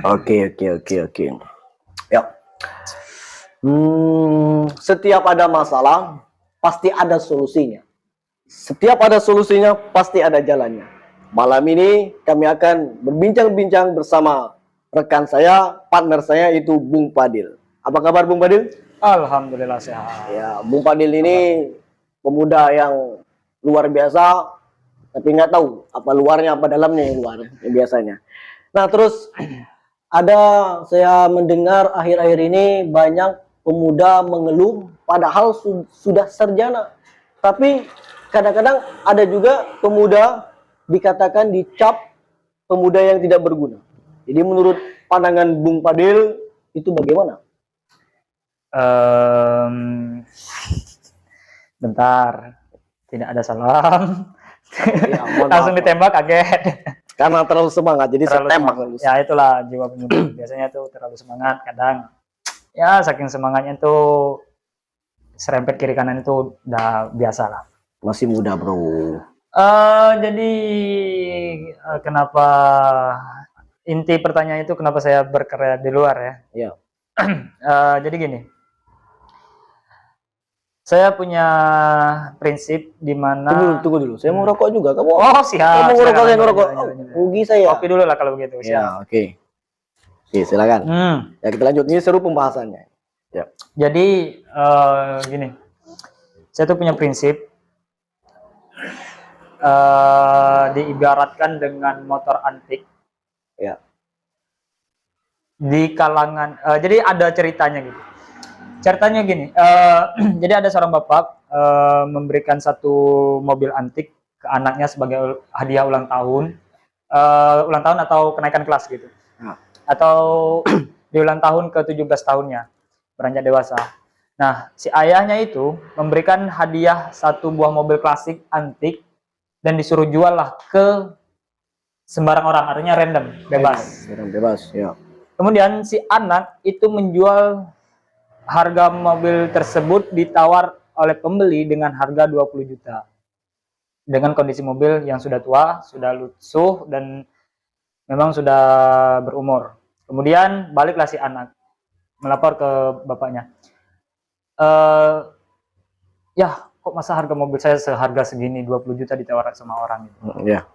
Oke. Ya. Setiap ada masalah pasti ada solusinya. Setiap ada solusinya pasti ada jalannya. Malam ini kami akan berbincang-bincang bersama rekan saya, partner saya itu Bung Padil. Apa kabar Bung Padil? Alhamdulillah sehat. Ya, Bung Padil ini pemuda yang luar biasa, tapi nggak tahu apa luarnya apa dalamnya yang luar biasanya. Nah terus ada saya mendengar akhir-akhir ini banyak pemuda mengeluh padahal sudah sarjana, tapi kadang-kadang ada juga pemuda dikatakan dicap pemuda yang tidak berguna. Jadi menurut pandangan Bung Padil itu bagaimana? Bentar, tidak ada salam. Ya, Langsung ditembak kaget. Karena terlalu semangat, jadi saya tembak. Ya itulah jiwa pemuda. Biasanya tuh terlalu semangat, kadang ya saking semangatnya tuh serempet kiri kanan itu udah biasa lah. Masih muda bro. Jadi kenapa inti pertanyaan itu kenapa saya berkarya di luar ya? Ya. Jadi gini, saya punya prinsip di mana. Tunggu dulu. Saya mau rokok juga. Kamu? Oh siap. Kamu ngerokok, saya ngerokok. Rugi saya. Kopi dulu lah kalau begitu. Siap. Ya, oke. Oke, silakan. Ya kita lanjut. Ini seru pembahasannya. Ya. Jadi gini, saya tuh punya prinsip. Diibaratkan dengan motor antik. Ya. Di kalangan, jadi ada ceritanya gitu. Ceritanya gini, jadi ada seorang bapak memberikan satu mobil antik ke anaknya sebagai hadiah ulang tahun atau kenaikan kelas gitu, atau di ulang tahun ke 17 tahunnya beranjak dewasa. Nah, si ayahnya itu memberikan hadiah satu buah mobil klasik antik dan disuruh jual lah ke sembarang orang, artinya random, bebas. Bebas, ya. Kemudian si anak itu menjual harga mobil tersebut ditawar oleh pembeli dengan harga 20 juta. Dengan kondisi mobil yang sudah tua, sudah lusuh dan memang sudah berumur. Kemudian baliklah si anak melapor ke bapaknya. Ya, kok masa harga mobil saya seharga segini 20 juta ditawar sama orang gitu. Ya.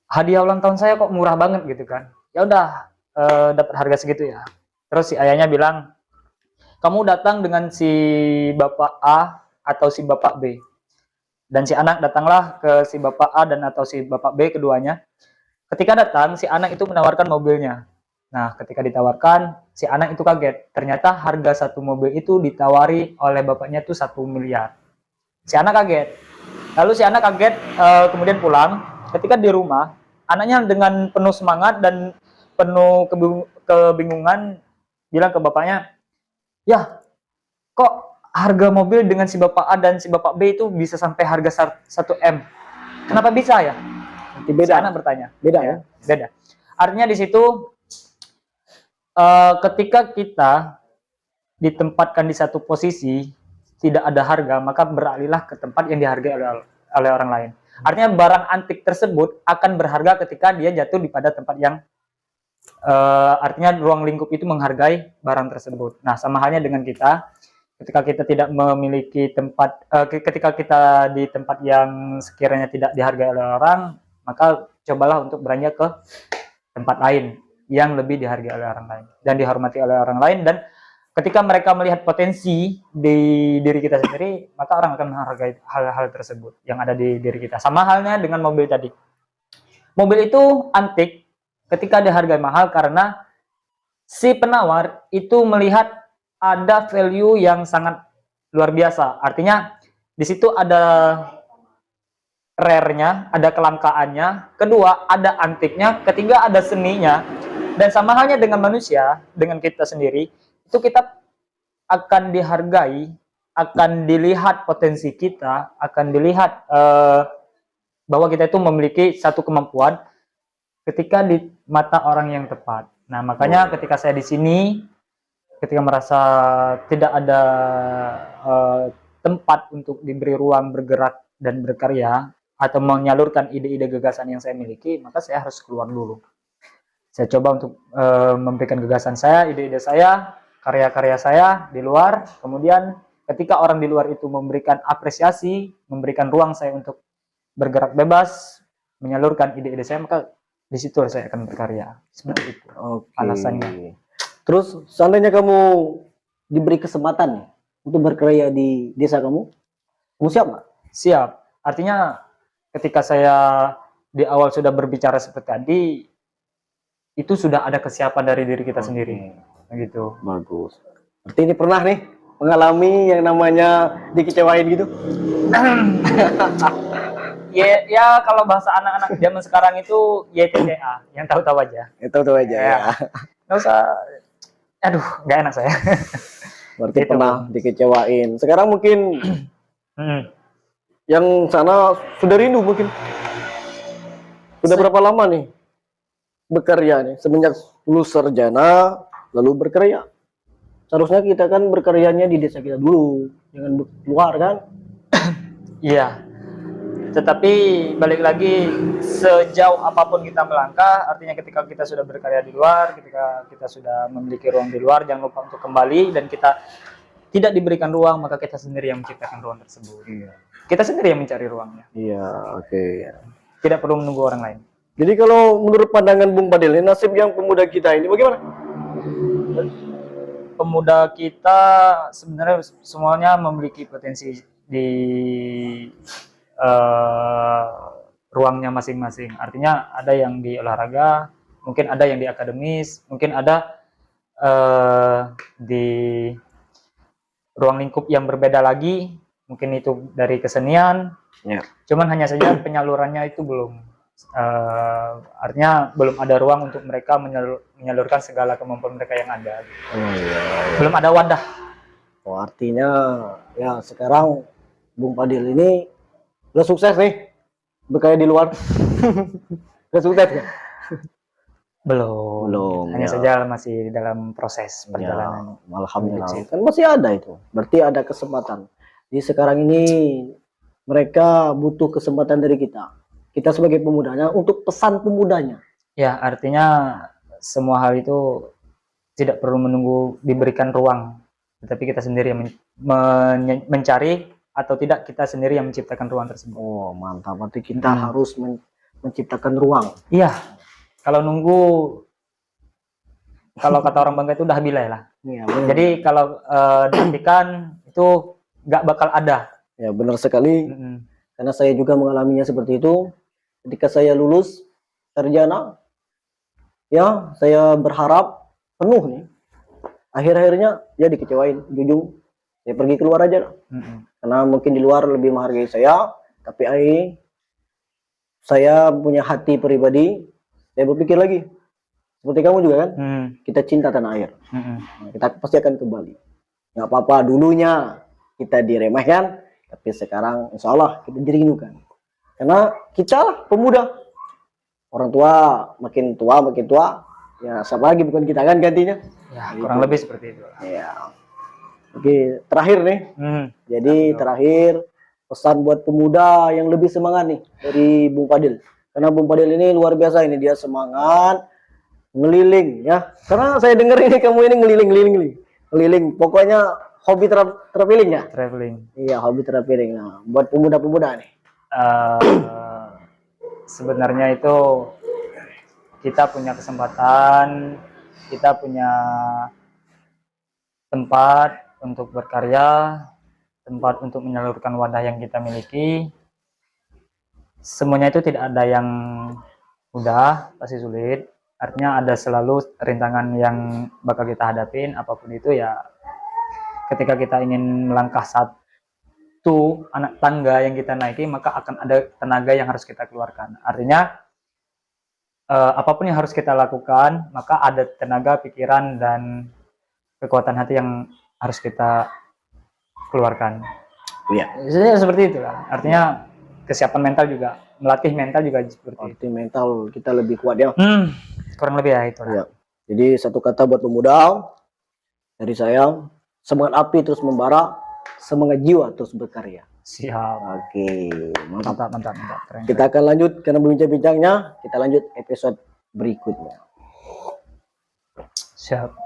Hadiah ulang tahun saya kok murah banget gitu kan. Ya udah dapat harga segitu ya. Terus si ayahnya bilang, kamu datang dengan si bapak A atau si bapak B. Dan si anak datanglah ke si bapak A dan atau si bapak B keduanya. Ketika datang, si anak itu menawarkan mobilnya. Nah, ketika ditawarkan, si anak itu kaget. Ternyata harga satu mobil itu ditawari oleh bapaknya itu 1 miliar. Si anak kaget. Lalu si anak kaget, kemudian pulang. Ketika di rumah, anaknya dengan penuh semangat dan penuh kebingungan bilang ke bapaknya, ya kok harga mobil dengan si bapak A dan si bapak B itu bisa sampai harga 1 M, kenapa bisa ya? Beda. Si anak bertanya. Beda ya? Beda. Artinya di situ ketika kita ditempatkan di satu posisi tidak ada harga, maka beralihlah ke tempat yang dihargai oleh orang lain. Artinya barang antik tersebut akan berharga ketika dia jatuh di pada tempat yang artinya ruang lingkup itu menghargai barang tersebut. Nah, sama halnya dengan kita, ketika kita tidak memiliki tempat, ketika kita di tempat yang sekiranya tidak dihargai oleh orang, maka cobalah untuk beranjak ke tempat lain yang lebih dihargai oleh orang lain dan dihormati oleh orang lain. Dan ketika mereka melihat potensi di diri kita sendiri, maka orang akan menghargai hal-hal tersebut yang ada di diri kita. Sama halnya dengan mobil tadi. Mobil itu antik ketika dihargai mahal karena si penawar itu melihat ada value yang sangat luar biasa. Artinya di situ ada rare-nya, ada kelangkaannya, kedua ada antiknya, ketiga ada seninya. Dan sama halnya dengan manusia, dengan kita sendiri, itu kita akan dihargai, akan dilihat potensi kita, akan dilihat bahwa kita itu memiliki satu kemampuan ketika di mata orang yang tepat. Nah, makanya ketika saya di sini, ketika merasa tidak ada tempat untuk diberi ruang bergerak dan berkarya, atau menyalurkan ide-ide gagasan yang saya miliki, maka saya harus keluar dulu. Saya coba untuk memberikan gagasan saya, ide-ide saya, karya-karya saya di luar. Kemudian ketika orang di luar itu memberikan apresiasi, memberikan ruang saya untuk bergerak bebas, menyalurkan ide-ide saya, maka di situ saya akan berkarya. Seperti itu alasannya. Terus seandainya kamu diberi kesempatan nih untuk berkarya di desa kamu siap nggak? Siap. Artinya ketika saya di awal sudah berbicara seperti tadi, itu sudah ada kesiapan dari diri kita sendiri. Gitu. Bagus. Berarti ini pernah nih mengalami yang namanya dikecewain gitu? Ya kalau bahasa anak-anak zaman sekarang itu YTTA, yang tahu-tahu aja. Itu tuh aja ya. Nggak usah, aduh, nggak enak saya. Berarti Itu. pernah dikecewain. Sekarang mungkin yang sana sudah rindu mungkin. Sudah berapa lama nih bekerja nih? Semenjak lulus sarjana lalu berkarya. Seharusnya kita kan berkaryanya di desa kita dulu, jangan keluar kan? Iya. Tetapi balik lagi, sejauh apapun kita melangkah, artinya ketika kita sudah berkarya di luar, ketika kita sudah memiliki ruang di luar, jangan lupa untuk kembali, dan kita tidak diberikan ruang, maka kita sendiri yang menciptakan ruang tersebut. Iya. Kita sendiri yang mencari ruangnya. Iya, oke. Tidak perlu menunggu orang lain. Jadi kalau menurut pandangan Bung Padil, nasib yang pemuda kita ini bagaimana? Pemuda kita sebenarnya semuanya memiliki potensi di ruangnya masing-masing. Artinya ada yang di olahraga, mungkin ada yang di akademis, mungkin ada di ruang lingkup yang berbeda lagi, mungkin itu dari kesenian. Ya. Cuman hanya saja penyalurannya itu belum, artinya belum ada ruang untuk mereka menyalurkan segala kemampuan mereka yang ada. Belum ada wadah. Oh, artinya ya sekarang Bung Padil ini udah sukses nih berkarya di luar. Udah sukses kan? Belum. Hanya saja masih dalam proses perjalanan. Ya, alhamdulillah. Kan masih ada itu. Berarti ada kesempatan. Jadi sekarang ini mereka butuh kesempatan dari kita. Kita sebagai pemudanya untuk pesan pemudanya. Ya, artinya semua hal itu tidak perlu menunggu diberikan ruang, tetapi kita sendiri yang mencari, atau tidak kita sendiri yang menciptakan ruang tersebut. Oh, mantap. Berarti kita harus menciptakan ruang. Iya. Kalau nunggu, kalau kata orang Bangka itu udah bilai lah. Ya, jadi kalau diartikan itu nggak bakal ada. Ya, benar sekali. Karena saya juga mengalaminya seperti itu. Ketika saya lulus sarjana, ya saya berharap penuh nih. Akhir-akhirnya ya dikecewain, jujur. Saya pergi keluar aja lah. Karena mungkin di luar lebih menghargai saya, tapi saya punya hati pribadi. Saya berpikir lagi, seperti kamu juga kan, kita cinta tanah air. Kita pasti akan kembali. Nggak apa-apa dulunya kita diremehkan, tapi sekarang insya Allah kita dirindukan. Karena kita lah pemuda. Orang tua makin tua, ya siapa lagi bukan kita kan gantinya. Ya, kurang lebih seperti itu. Ya. Oke, terakhir nih. Jadi terakhir pesan buat pemuda yang lebih semangat nih dari Bung Padil. Karena Bung Padil ini luar biasa ini, dia semangat ngeliling ya. Karena saya dengar ini kamu ini ngeliling. Pokoknya hobi traveling ya. Traveling. Iya, hobi traveling. Nah, buat pemuda-pemuda nih. Sebenarnya itu kita punya kesempatan, kita punya tempat untuk berkarya, tempat untuk menyalurkan wadah yang kita miliki. Semuanya itu tidak ada yang mudah, pasti sulit. Artinya ada selalu rintangan yang bakal kita hadapin, apapun itu ya. Ketika kita ingin melangkah satu anak tangga yang kita naiki, maka akan ada tenaga yang harus kita keluarkan. Artinya apapun yang harus kita lakukan, maka ada tenaga, pikiran, dan kekuatan hati yang harus kita keluarkan. Iya. Seperti itulah. Artinya kesiapan mental juga, melatih mental juga seperti itu. Mental kita lebih kuat ya. Kurang lebih ya itu. Ya. Jadi satu kata buat pemuda dari saya, semangat api terus membara, semangat jiwa terus berkarya. Siap. Oke, mantap. Mantap, mantap, mantap. Keren. Kita akan lanjut karena berbincang-bincangnya. Kita lanjut episode berikutnya. Siap.